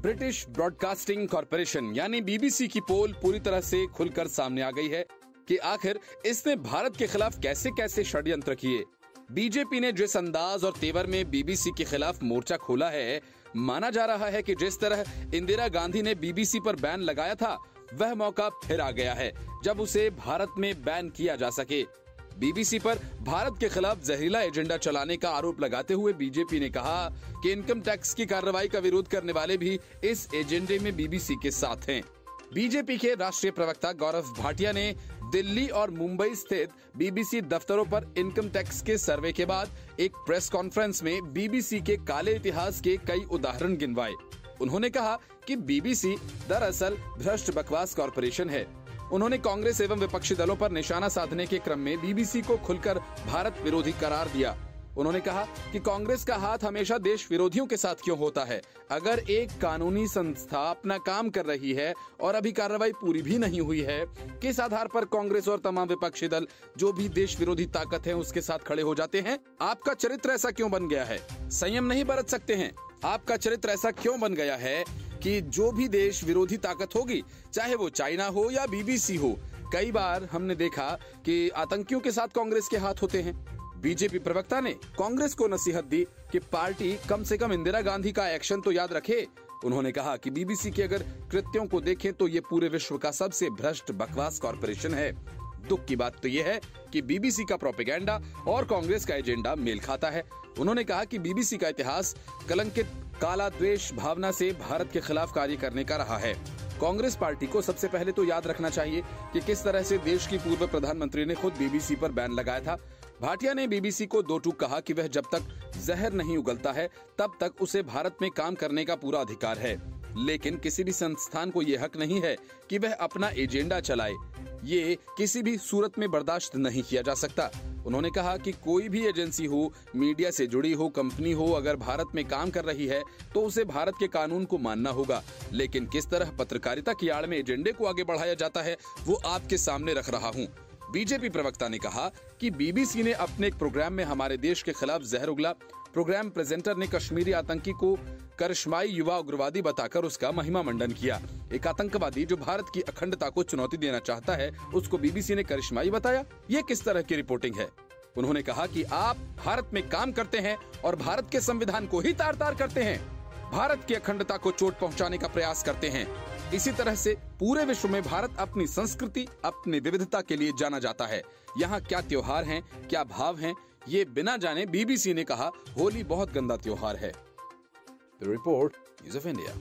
British broadcasting corporation यानी BBC की पोल पूरी तरह से खुलकर सामने आ गई है कि आखिर इसने भारत के खिलाफ कैसे कैसे षड्यंत्र किए। बीजेपी ने जिस अंदाज और तेवर में बीबीसी के खिलाफ मोर्चा खोला है, माना जा रहा है कि जिस तरह इंदिरा गांधी ने बीबीसी पर बैन लगाया था, वह मौका फिर आ गया है जब उसे भारत में बैन किया जा सके। बीबीसी पर भारत के खिलाफ जहरीला एजेंडा चलाने का आरोप लगाते हुए बीजेपी ने कहा कि इनकम टैक्स की कार्रवाई का विरोध करने वाले भी इस एजेंडे में बीबीसी के साथ हैं। बीजेपी के राष्ट्रीय प्रवक्ता गौरव भाटिया ने दिल्ली और मुंबई स्थित बीबीसी दफ्तरों पर इनकम टैक्स के सर्वे के बाद एक प्रेस कॉन्फ्रेंस में बीबीसी के काले इतिहास के कई उदाहरण गिनवाए। उन्होंने कहा कि बीबीसी दरअसल भ्रष्ट बकवास कॉरपोरेशन है। उन्होंने कांग्रेस एवं विपक्षी दलों पर निशाना साधने के क्रम में बीबीसी को खुलकर भारत विरोधी करार दिया। उन्होंने कहा कि कांग्रेस का हाथ हमेशा देश विरोधियों के साथ क्यों होता है। अगर एक कानूनी संस्था अपना काम कर रही है और अभी कार्रवाई पूरी भी नहीं हुई है, किस आधार पर कांग्रेस और तमाम विपक्षी दल जो भी देश विरोधी ताकत है उसके साथ खड़े हो जाते हैं? आपका चरित्र ऐसा क्यों बन गया है? संयम नहीं बरत सकते हैं? आपका चरित्र ऐसा क्यों बन गया है कि जो भी देश विरोधी ताकत होगी, चाहे वो चाइना हो या बीबीसी हो, कई बार हमने देखा कि आतंकियों के साथ कांग्रेस के हाथ होते हैं। बीजेपी प्रवक्ता ने कांग्रेस को नसीहत दी कि पार्टी कम से कम इंदिरा गांधी का एक्शन तो याद रखे। उन्होंने कहा कि बीबीसी के अगर कृत्यों को देखें तो ये पूरे विश्व का सबसे भ्रष्ट बकवास कॉरपोरेशन है। दुख की बात तो ये है कि बीबीसी का प्रोपेगेंडा और कांग्रेस का एजेंडा मेल खाता है। उन्होंने कहा कि बीबीसी का इतिहास कलंकित काला द्वेष भावना से भारत के खिलाफ कार्य करने का रहा है। कांग्रेस पार्टी को सबसे पहले तो याद रखना चाहिए कि किस तरह से देश की पूर्व प्रधानमंत्री ने खुद बीबीसी पर बैन लगाया था। भाटिया ने बीबीसी को दो टूक कहा कि वह जब तक जहर नहीं उगलता है तब तक उसे भारत में काम करने का पूरा अधिकार है, लेकिन किसी भी संस्थान को यह हक नहीं है कि वह अपना एजेंडा चलाए। ये किसी भी सूरत में बर्दाश्त नहीं किया जा सकता। उन्होंने कहा कि कोई भी एजेंसी हो, मीडिया से जुड़ी हो, कंपनी हो, अगर भारत में काम कर रही है तो उसे भारत के कानून को मानना होगा, लेकिन किस तरह पत्रकारिता की आड़ में एजेंडे को आगे बढ़ाया जाता है वो आपके सामने रख रहा हूँ। बीजेपी प्रवक्ता ने कहा कि बीबीसी ने अपने एक प्रोग्राम में हमारे देश के खिलाफ जहर उगला। प्रोग्राम प्रेजेंटर ने कश्मीरी आतंकी को करिश्माई युवा उग्रवादी बताकर उसका महिमा मंडन किया। एक आतंकवादी जो भारत की अखंडता को चुनौती देना चाहता है, उसको बीबीसी ने करिश्माई बताया। ये किस तरह की रिपोर्टिंग है? उन्होंने कहा कि आप भारत में काम करते हैं और भारत के संविधान को ही तार तार करते हैं, भारत की अखंडता को चोट पहुंचाने का प्रयास करते हैं। इसी तरह से पूरे विश्व में भारत अपनी संस्कृति, अपनी विविधता के लिए जाना जाता है। यहाँ क्या त्योहार हैं, क्या भाव हैं, ये बिना जाने बीबीसी ने कहा होली बहुत गंदा त्योहार है। Report news of India.